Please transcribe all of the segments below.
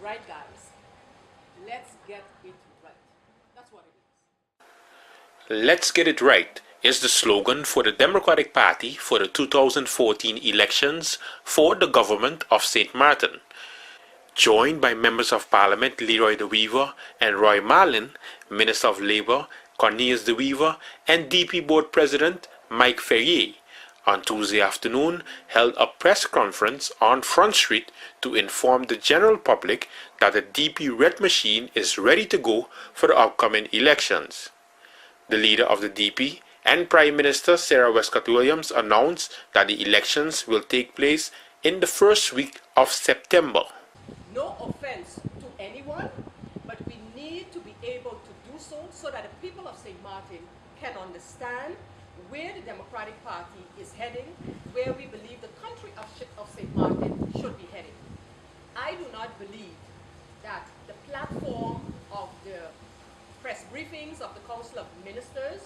right, guys, let's get it right. That's what it is. Let's get it right is the slogan for the Democratic Party for the 2014 elections for the government of St Maarten. Joined by members of Parliament Leroy De Wever and Roy Marlin, Minister of Labour Cornelius De Wever, and DP Board President Mike Ferrier, on Tuesday afternoon held a press conference on Front Street to inform the general public that the DP Red Machine is ready to go for the upcoming elections. The leader of the DP and Prime Minister Sarah Westcott-Williams announced that the elections will take place in the first week of September. No offense to anyone, but we need to be able to do so that the people of St. Maarten can understand where the Democratic Party is heading, where we believe the country of St. Maarten should be heading. I do not believe that the platform of the press briefings of the Council of Ministers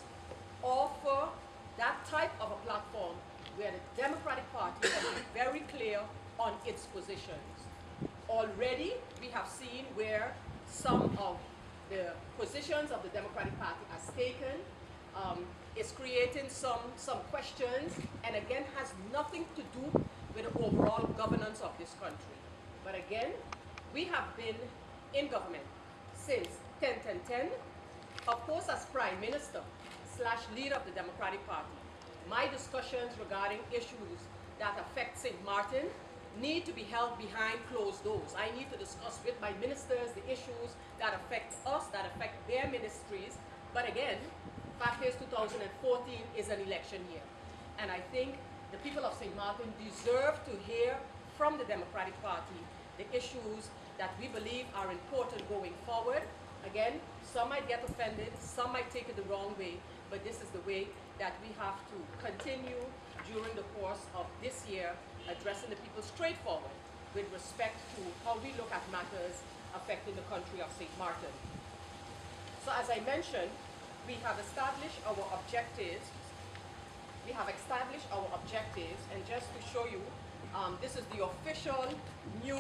offer that type of a platform where the Democratic Party can be very clear on its positions. Already, we have seen where some of the positions of the Democratic Party has taken. Is creating some questions, and again has nothing to do with the overall governance of this country. But again, we have been in government since 10-10-10. Of course, as Prime Minister / leader of the Democratic Party, my discussions regarding issues that affect St. Maarten need to be held behind closed doors. I need to discuss with my ministers the issues that affect us, that affect their ministries. But again, fact is 2014 is an election year. And I think the people of St. Maarten deserve to hear from the Democratic Party the issues that we believe are important going forward. Again, some might get offended, some might take it the wrong way, but this is the way that we have to continue during the course of this year, addressing the people straightforward with respect to how we look at matters affecting the country of St. Maarten. So as I mentioned, we have established our objectives. And just to show you, this is the official new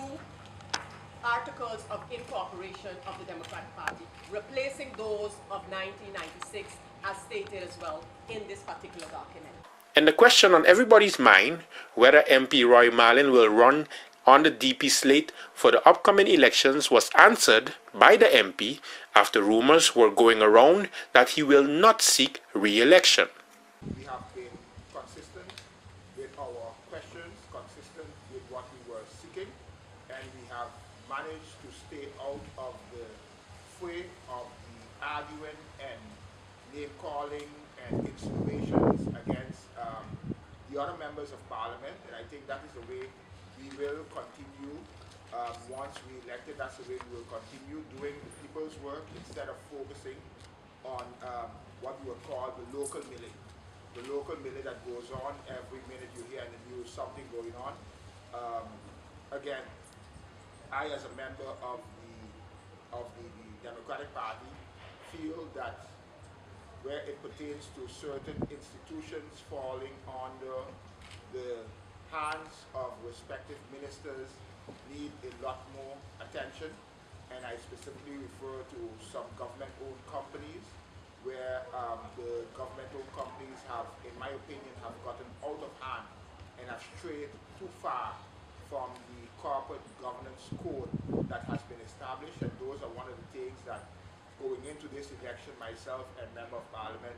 articles of incorporation of the Democratic Party, replacing those of 1996 as stated as well in this particular document. And the question on everybody's mind, whether MP Roy Marlin will run on the DP slate for the upcoming elections, was answered by the MP after rumors were going around that he will not seek re-election. We have been consistent with our questions, consistent with what we were seeking, and we have managed to stay out of the fray of the arguing and name-calling and insinuations against the other members of Parliament, and I think that is the way we will continue. Once we elected, that's the way we will continue doing the people's work instead of focusing on what we would call the local milling. The local milling that goes on every minute you hear in the news something going on. Again, I as a member of the Democratic Party feel that where it pertains to certain institutions falling under the hands of respective ministers need a lot more attention, and I specifically refer to some government-owned companies where the government-owned companies have, in my opinion, have gotten out of hand and have strayed too far from the corporate governance code that has been established, and those are one of the things that going into this election, myself and Member of Parliament,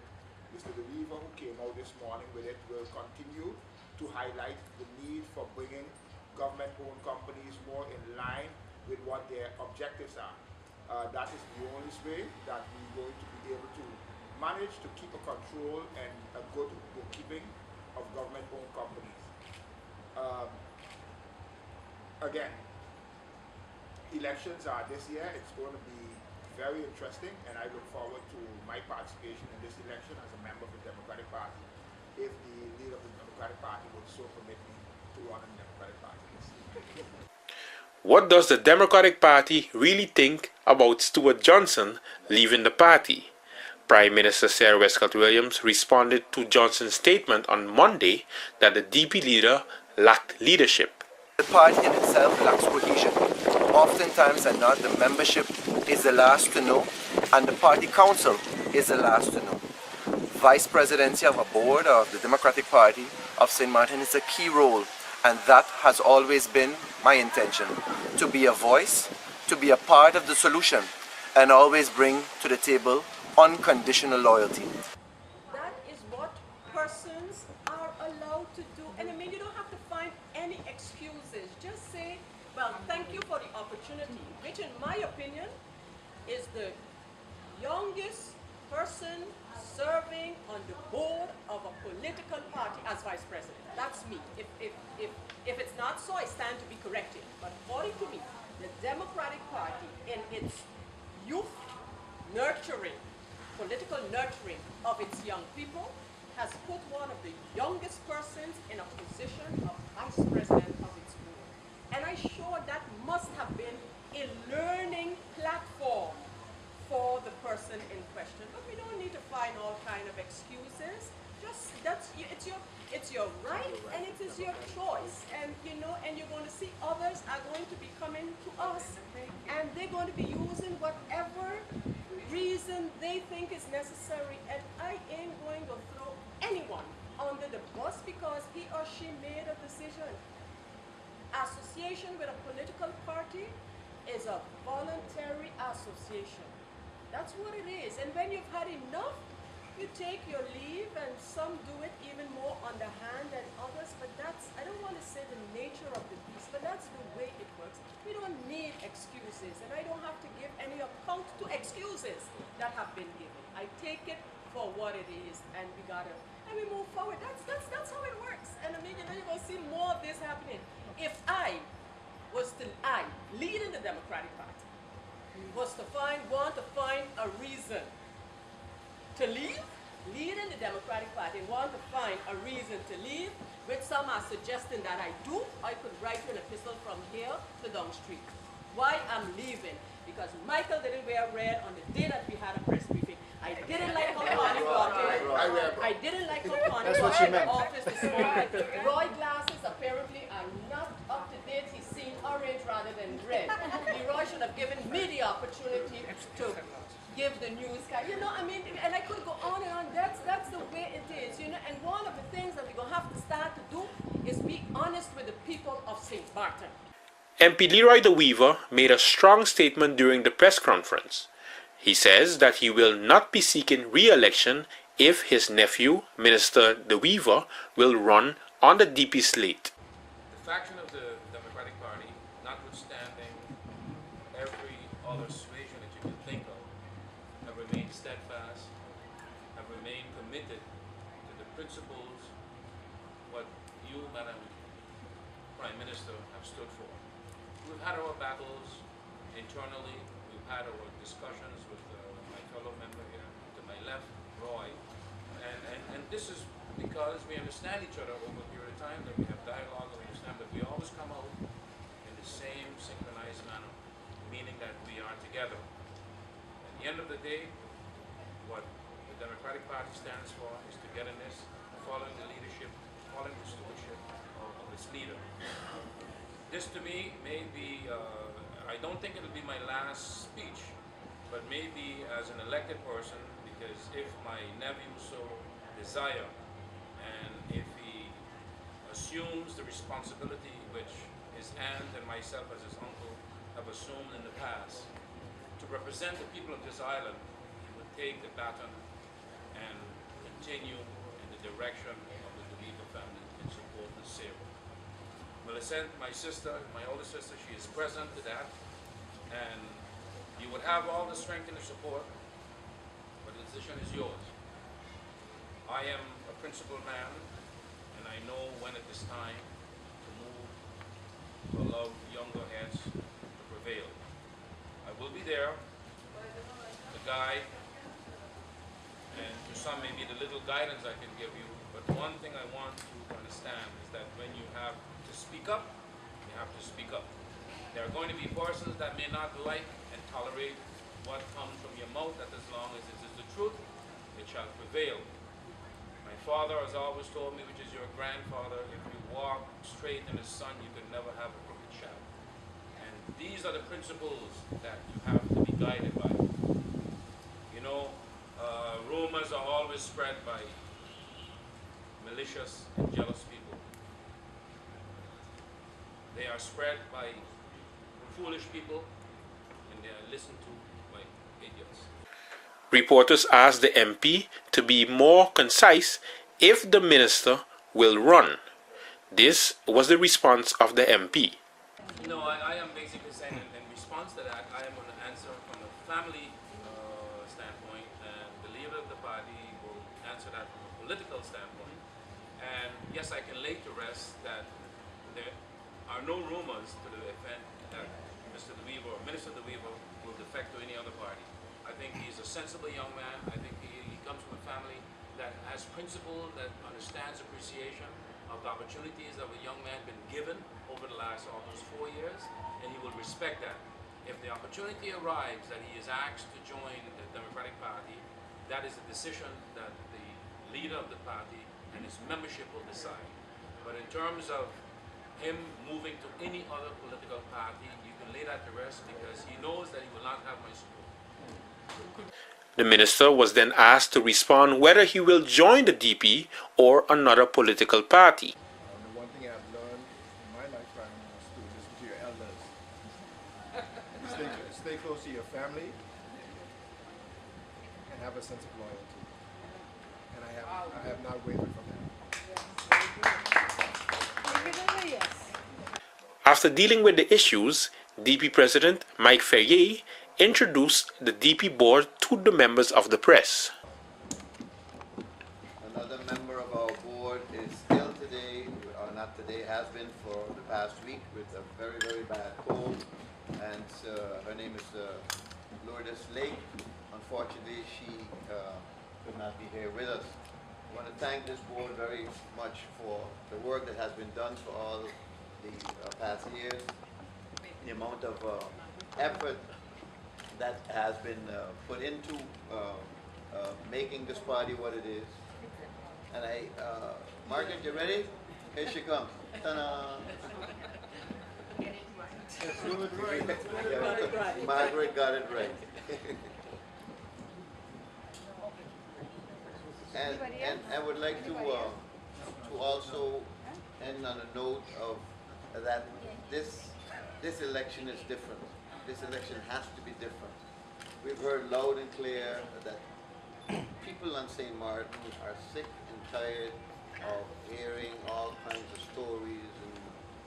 Mr. De Wever, who came out this morning with it, will continue to highlight the need for bringing government-owned companies more in line with what their objectives are. That is the only way that we're going to be able to manage to keep a control and a good bookkeeping of government-owned companies. Again, elections are this year. It's going to be very interesting, and I look forward to my participation in this election as a member of the Democratic Party, if the leader of the Democratic Party would so permit me to run in the Democratic Party. What does the Democratic Party really think about Stuart Johnson leaving the party? Prime Minister Sarah Westcott-Williams responded to Johnson's statement on Monday that the DP leader lacked leadership. The party in itself lacks cohesion. Of oftentimes than not, the membership is the last to know, and the party council is the last to know. Vice presidency of a board of the Democratic Party of St. Maarten is a key role, and that has always been my intention, to be a voice, to be a part of the solution, and always bring to the table unconditional loyalty. That is what persons are allowed to do. And I mean, you don't have to find any excuses. Just say, well, thank you for the opportunity, which in my opinion is the youngest person serving on the board of a political party as vice president. That's me. If it's not so, I stand to be corrected. But according to me, the Democratic Party in its youth nurturing, political nurturing of its young people, has put one of the youngest persons in a position of vice president of its board. And I'm sure that must have been a learning platform for the person in question. But we don't need to find all kind of excuses. Just it's your right and it is your choice. And you know, and you're going to see others are going to be coming to us, and they're going to be using whatever reason they think is necessary. And I ain't going to throw anyone under the bus because he or she made a decision. Association with a political party is a voluntary association. That's what it is. And when you've had enough, you take your leave, and some do it even more underhand than others. But that's, I don't want to say the nature of the beast, but that's the way it works. We don't need excuses, and I don't have to give any account to excuses that have been given. I take it for what it is, and we move forward. That's how it works. And I mean, you know, you're going to see more of this happening. If I leading the Democratic Party, was to want to find a reason to leave, leading the Democratic Party, want to find a reason to leave, which some are suggesting that I do, I could write you an epistle from here to down street. Why I'm leaving? Because Michael didn't wear red on the day that we had a press briefing. I didn't like how Connie got in. I didn't like how Connie got in the office this morning. Roy glasses apparently are not up to date. He's seen orange rather than red. Leroy should have given me the opportunity to give the news guy. You know, I mean, and I could go on and on. That's the way it is, you know. And one of the things that we're going to have to start to do is be honest with the people of St. Maarten. MP Leroy De Wever made a strong statement during the press conference. He says that he will not be seeking re-election if his nephew, Minister De Wever, will run on the DP slate. The faction of the Democratic Party, notwithstanding every other suasion that you can think of, have remained steadfast, have remained committed to the principles what you, Madam Prime Minister, have stood for. We've had our battles internally, we've had our discussions with my fellow member here to my left, Roy, and this is because we understand each other over a period of time, that we have dialogue, and we understand, but we always come out in the same synchronized manner, meaning that we are together. At the end of the day, what the Democratic Party stands for is togetherness, following the leadership, following the stewardship of its leader. This to me may be, I don't think it'll be my last speech, but maybe as an elected person, because if my nephew so desire, and if he assumes the responsibility which his aunt and myself as his uncle have assumed in the past, to represent the people of this island, he would take the baton and continue in the direction of the De Wever family in support of Sarah. Millicent, my sister, my older sister, she is present to that, and you would have all the strength and the support, but the decision is yours. I am a principled man, and I know when it is time to move to allow younger heads to prevail. I will be there to guide, and to some maybe the little guidance I can give you, but one thing I want you to understand is that when you have to speak up, you have to speak up. There are going to be persons that may not like and tolerate what comes from your mouth, that as long as it is the truth, it shall prevail. My father has always told me, which is your grandfather, if you walk straight in the sun, you could never have a crooked shadow. And these are the principles that you have to be guided by. You know, rumors are always spread by malicious and jealous people. They are spread by foolish people, and they are listened to by idiots. Reporters asked the MP to be more concise if the minister will run. This was the response of the MP. No, I am basically saying in response to that, I am going to answer from a family standpoint, and the leader of the party will answer that from a political standpoint. And yes, I can lay to rest that there are no rumors to the effect that Mr. De Wever or Minister De Wever will defect to any other party. I think he's a sensible young man. I think he comes from a family that has principle, that understands appreciation of the opportunities that a young man been given over the last almost 4 years, and he will respect that. If the opportunity arrives that he is asked to join the Democratic Party, that is a decision that the leader of the party and his membership will decide. But in terms of him moving to any other political party, you can lay that to rest, because he knows that he will not have my support. The minister was then asked to respond whether he will join the DP or another political party. The one thing I've learned in my lifetime is to listen to your elders. Stay close to your family and have a sense of loyalty. And I have not wavered from that. After dealing with the issues, DP President Mike Ferrier introduced the DP board to the members of the press. Another member of our board is ill today, or not today, has been for the past week with a very, very bad cold. And her name is Lourdes Lake. Unfortunately, she could not be here with us. I want to thank this board very much for the work that has been done for all the past years, the amount of effort that has been put into making this party what it is. And Margaret, you ready? Here she comes. Ta-da! Margaret got it right. and I would like to also end on a note of that this election is different. This election has to be different. We've heard loud and clear that people on St. Maarten are sick and tired of hearing all kinds of stories and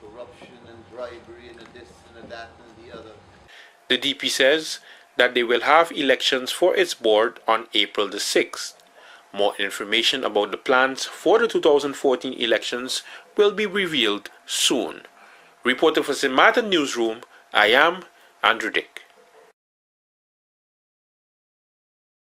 corruption and bribery and this and that and the other. The DP says that they will have elections for its board on April the 6th. More information about the plans for the 2014 elections will be revealed soon. Reporter for St Maarten Newsroom, I am Andrew Dick.